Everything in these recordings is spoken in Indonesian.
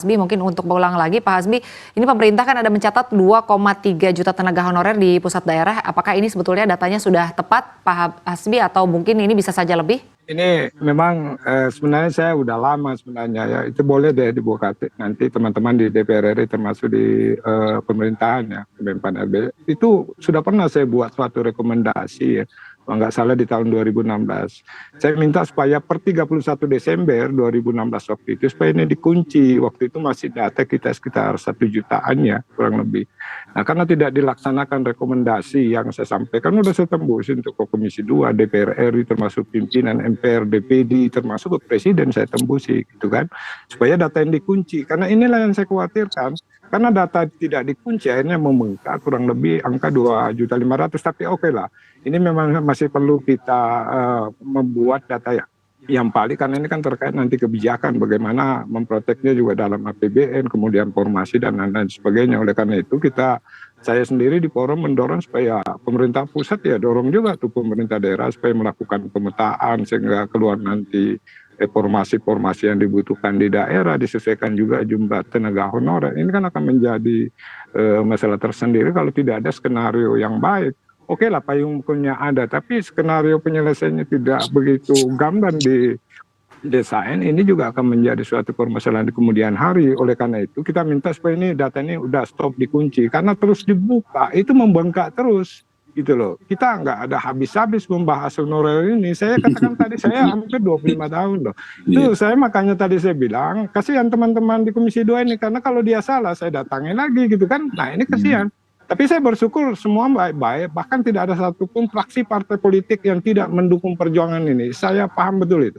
Hasbi, mungkin untuk berulang lagi Pak Hasbi, ini pemerintah kan ada mencatat 2,3 juta tenaga honorer di pusat daerah. Apakah ini sebetulnya datanya sudah tepat Pak Hasbi atau mungkin ini bisa saja lebih? Ini memang sebenarnya saya udah lama sebenarnya ya, itu boleh deh dibuka nanti teman-teman di DPR RI termasuk di pemerintahan ya, Kemenpan RB, itu sudah pernah saya buat suatu rekomendasi ya, kalau nggak salah di tahun 2016. Saya minta supaya per 31 Desember 2016 waktu itu, supaya ini dikunci, waktu itu masih data kita sekitar 1 jutaan ya, kurang lebih. Nah, karena tidak dilaksanakan rekomendasi yang saya sampaikan, udah saya tembus untuk ke Komisi 2, DPR RI, termasuk pimpinan MPR, DPD, termasuk ke Presiden saya tembusi, gitu kan. Supaya data yang dikunci, karena inilah yang saya khawatirkan. Karena data tidak dikunci, akhirnya membengkak kurang lebih angka 2.500.000, tapi oke lah. Ini memang masih perlu kita membuat data yang valid, karena ini kan terkait nanti kebijakan bagaimana memproteknya juga dalam APBN, kemudian formasi dan lain-lain sebagainya. Oleh karena itu saya sendiri di forum mendorong supaya pemerintah pusat ya dorong juga tuh pemerintah daerah supaya melakukan pemetaan sehingga keluar nanti formasi-formasi yang dibutuhkan di daerah, disesuaikan juga jumlah tenaga honorer. Ini kan akan menjadi masalah tersendiri kalau tidak ada skenario yang baik. Oke lah, payung hukumnya ada, tapi skenario penyelesaiannya tidak begitu gamblang di desain, ini juga akan menjadi suatu permasalahan di kemudian hari. Oleh karena itu kita minta supaya ini data ini udah stop dikunci, karena terus dibuka itu membengkak terus gitu loh. Kita nggak ada habis-habis membahas honorer ini. Saya katakan tadi saya hampir 25 tahun loh. Itu saya makanya tadi saya bilang kasihan teman-teman di Komisi 2 ini, karena kalau dia salah saya datangin lagi gitu kan. Nah ini kasihan. Tapi saya bersyukur semua baik-baik, bahkan tidak ada satupun fraksi partai politik yang tidak mendukung perjuangan ini. Saya paham betul itu.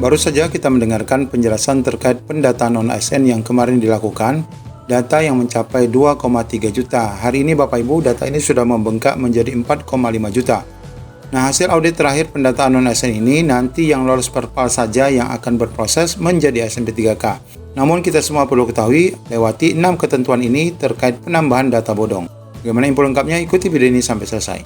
Baru saja kita mendengarkan penjelasan terkait pendataan non-ASN yang kemarin dilakukan, data yang mencapai 2,3 juta. Hari ini Bapak Ibu, data ini sudah membengkak menjadi 4,5 juta. Nah, hasil audit terakhir pendataan non-ASN ini nanti yang lolos perpal saja yang akan berproses menjadi ASN P3K. Namun kita semua perlu ketahui, lewati 6 ketentuan ini terkait penambahan data bodong. Bagaimana info lengkapnya? Ikuti video ini sampai selesai.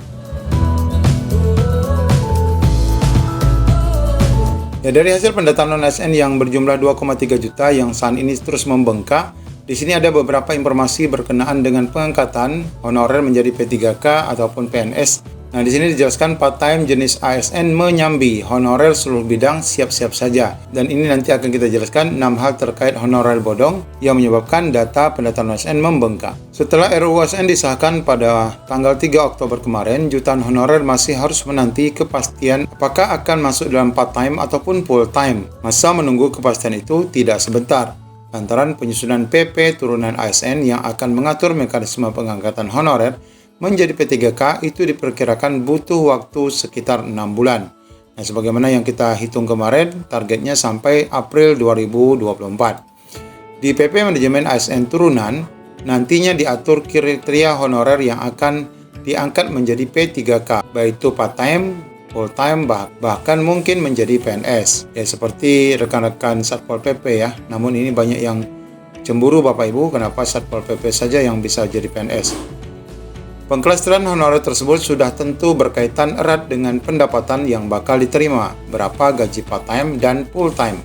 Ya, dari hasil pendataan non-ASN yang berjumlah 2,3 juta yang saat ini terus membengkak, di sini ada beberapa informasi berkenaan dengan pengangkatan honorer menjadi P3K ataupun PNS. Nah, di sini dijelaskan part-time jenis ASN menyambi, honorer seluruh bidang siap-siap saja. Dan ini nanti akan kita jelaskan 6 hal terkait honorer bodong yang menyebabkan data pendataan ASN membengkak. Setelah RUU ASN disahkan pada tanggal 3 Oktober kemarin, jutaan honorer masih harus menanti kepastian apakah akan masuk dalam part-time ataupun full-time. Masa menunggu kepastian itu tidak sebentar, lantaran penyusunan PP turunan ASN yang akan mengatur mekanisme pengangkatan honorer menjadi P3K itu diperkirakan butuh waktu sekitar 6 bulan. Nah, sebagaimana yang kita hitung kemarin, targetnya sampai April 2024. Di PP Manajemen ASN Turunan, nantinya diatur kriteria honorer yang akan diangkat menjadi P3K, baik itu part-time, full-time, bahkan mungkin menjadi PNS. Ya, seperti rekan-rekan Satpol PP ya. Namun ini banyak yang cemburu Bapak Ibu, kenapa Satpol PP saja yang bisa jadi PNS. Pengklasteran honorer tersebut sudah tentu berkaitan erat dengan pendapatan yang bakal diterima, berapa gaji part-time dan full-time.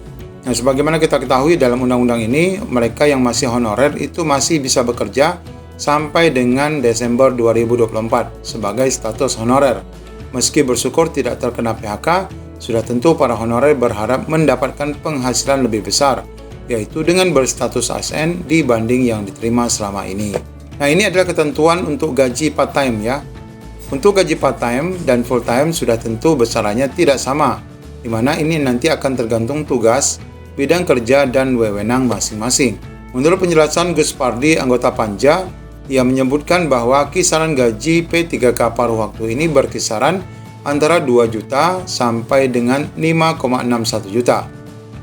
Nah, sebagaimana kita ketahui dalam undang-undang ini, mereka yang masih honorer itu masih bisa bekerja sampai dengan Desember 2024 sebagai status honorer. Meski bersyukur tidak terkena PHK, sudah tentu para honorer berharap mendapatkan penghasilan lebih besar, yaitu dengan berstatus ASN dibanding yang diterima selama ini. Nah, ini adalah ketentuan untuk gaji part-time ya. Untuk gaji part-time dan full-time sudah tentu besarannya tidak sama, di mana ini nanti akan tergantung tugas, bidang kerja, dan wewenang masing-masing. Menurut penjelasan Gus Pardi, anggota Panja, ia menyebutkan bahwa kisaran gaji P3K paruh waktu ini berkisaran antara 2 juta sampai dengan 5,61 juta.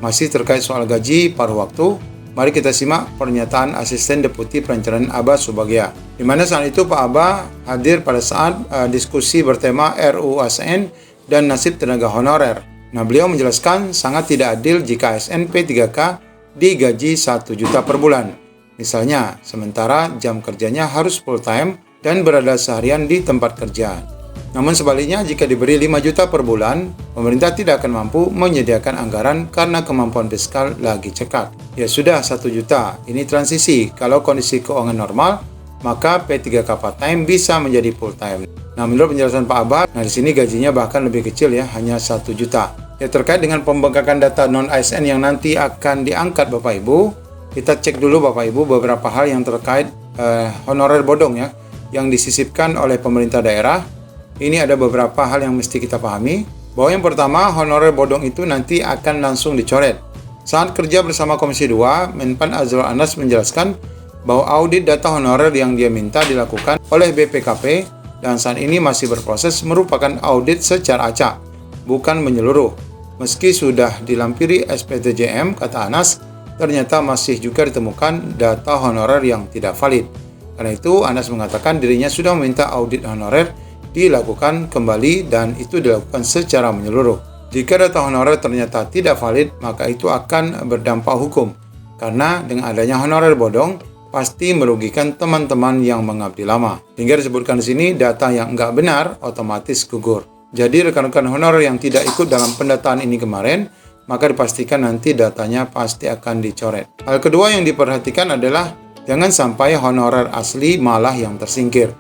Masih terkait soal gaji paruh waktu, mari kita simak pernyataan Asisten Deputi Perencanaan Aba Subagya, di mana saat itu Pak Aba hadir pada saat diskusi bertema RUU ASN dan nasib tenaga honorer. Nah, beliau menjelaskan sangat tidak adil jika ASN P3K digaji 1 juta per bulan. Misalnya, sementara jam kerjanya harus full time dan berada seharian di tempat kerja. Namun sebaliknya, jika diberi 5 juta per bulan, pemerintah tidak akan mampu menyediakan anggaran karena kemampuan fiskal lagi cekak. Ya sudah, 1 juta. Ini transisi. Kalau kondisi keuangan normal, maka P3K part-time bisa menjadi full-time. Nah, menurut penjelasan Pak Abah, di sini gajinya bahkan lebih kecil ya, hanya 1 juta. Ya, terkait dengan pembengkakan data non-ASN yang nanti akan diangkat Bapak Ibu, kita cek dulu Bapak Ibu beberapa hal yang terkait honorer bodong ya, yang disisipkan oleh pemerintah daerah. Ini ada beberapa hal yang mesti kita pahami, bahwa yang pertama, honorer bodong itu nanti akan langsung dicoret. Saat kerja bersama Komisi 2, Menpan Azrul Anas menjelaskan bahwa audit data honorer yang dia minta dilakukan oleh BPKP dan saat ini masih berproses merupakan audit secara acak, bukan menyeluruh. Meski sudah dilampiri SPTJM, kata Anas, ternyata masih juga ditemukan data honorer yang tidak valid. Karena itu, Anas mengatakan dirinya sudah meminta audit honorer dilakukan kembali dan itu dilakukan secara menyeluruh. Jika data honorer ternyata tidak valid, maka itu akan berdampak hukum. Karena dengan adanya honorer bodong, pasti merugikan teman-teman yang mengabdi lama. Hingga disebutkan di sini, data yang enggak benar otomatis gugur. Jadi rekan-rekan honorer yang tidak ikut dalam pendataan ini kemarin, maka dipastikan nanti datanya pasti akan dicoret. Hal kedua yang diperhatikan adalah jangan sampai honorer asli malah yang tersingkir.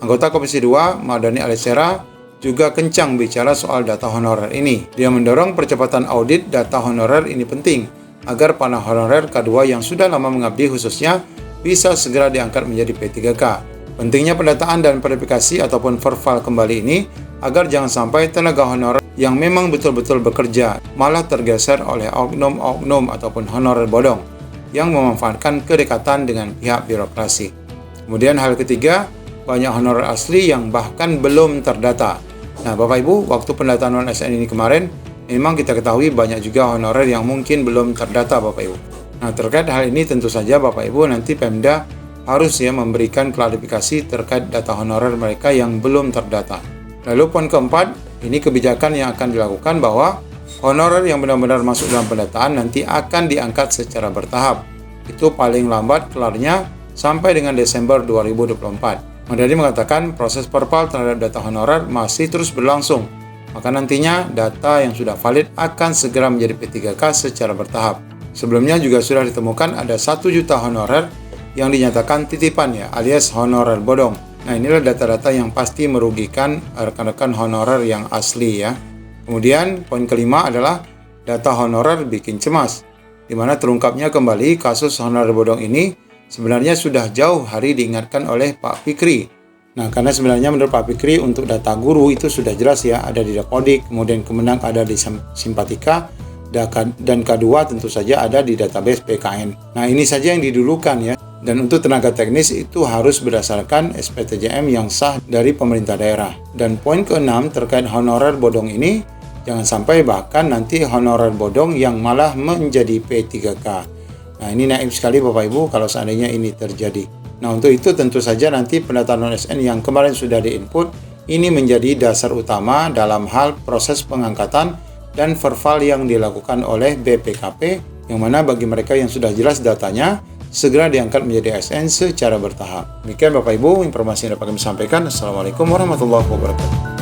Anggota Komisi 2, Mardhani Alisera, juga kencang bicara soal data honorer ini. Dia mendorong percepatan audit data honorer ini penting, agar para honorer K2 yang sudah lama mengabdi khususnya bisa segera diangkat menjadi P3K. Pentingnya pendataan dan verifikasi ataupun verval kembali ini, agar jangan sampai tenaga honorer yang memang betul-betul bekerja malah tergeser oleh oknum-oknum ataupun honorer bodong yang memanfaatkan kedekatan dengan pihak birokrasi. Kemudian hal ketiga, banyak honorer asli yang bahkan belum terdata. Nah, Bapak Ibu, waktu pendataan non-ASN ini kemarin, memang kita ketahui banyak juga honorer yang mungkin belum terdata, Bapak Ibu. Nah, terkait hal ini tentu saja Bapak Ibu nanti Pemda harus ya memberikan klarifikasi terkait data honorer mereka yang belum terdata. Lalu poin keempat, ini kebijakan yang akan dilakukan bahwa honorer yang benar-benar masuk dalam pendataan nanti akan diangkat secara bertahap. Itu paling lambat kelarnya sampai dengan Desember 2024. Mardhani mengatakan proses perpal terhadap data honorer masih terus berlangsung, maka nantinya data yang sudah valid akan segera menjadi P3K secara bertahap. Sebelumnya juga sudah ditemukan ada 1 juta honorer yang dinyatakan titipan ya, alias honorer bodong. Nah, inilah data-data yang pasti merugikan rekan-rekan honorer yang asli ya. Kemudian poin kelima adalah data honorer bikin cemas, di mana terungkapnya kembali kasus honorer bodong ini sebenarnya sudah jauh hari diingatkan oleh Pak Fikri. Nah, karena sebenarnya menurut Pak Fikri untuk data guru itu sudah jelas ya, ada di Dapodik, kemudian Kemenang ada di Simpatika, dan K2 tentu saja ada di database PKN. Nah, ini saja yang didulukan ya. Dan untuk tenaga teknis itu harus berdasarkan SPTJM yang sah dari pemerintah daerah. Dan poin ke-6 terkait honorer bodong ini, jangan sampai bahkan nanti honorer bodong yang malah menjadi P3K. Nah, ini naif sekali Bapak Ibu kalau seandainya ini terjadi. Nah, untuk itu tentu saja nanti pendataan non-ASN yang kemarin sudah diinput, ini menjadi dasar utama dalam hal proses pengangkatan dan verval yang dilakukan oleh BPKP, yang mana bagi mereka yang sudah jelas datanya, segera diangkat menjadi ASN secara bertahap. Demikian Bapak Ibu, informasi yang dapat kami sampaikan. Assalamualaikum warahmatullahi wabarakatuh.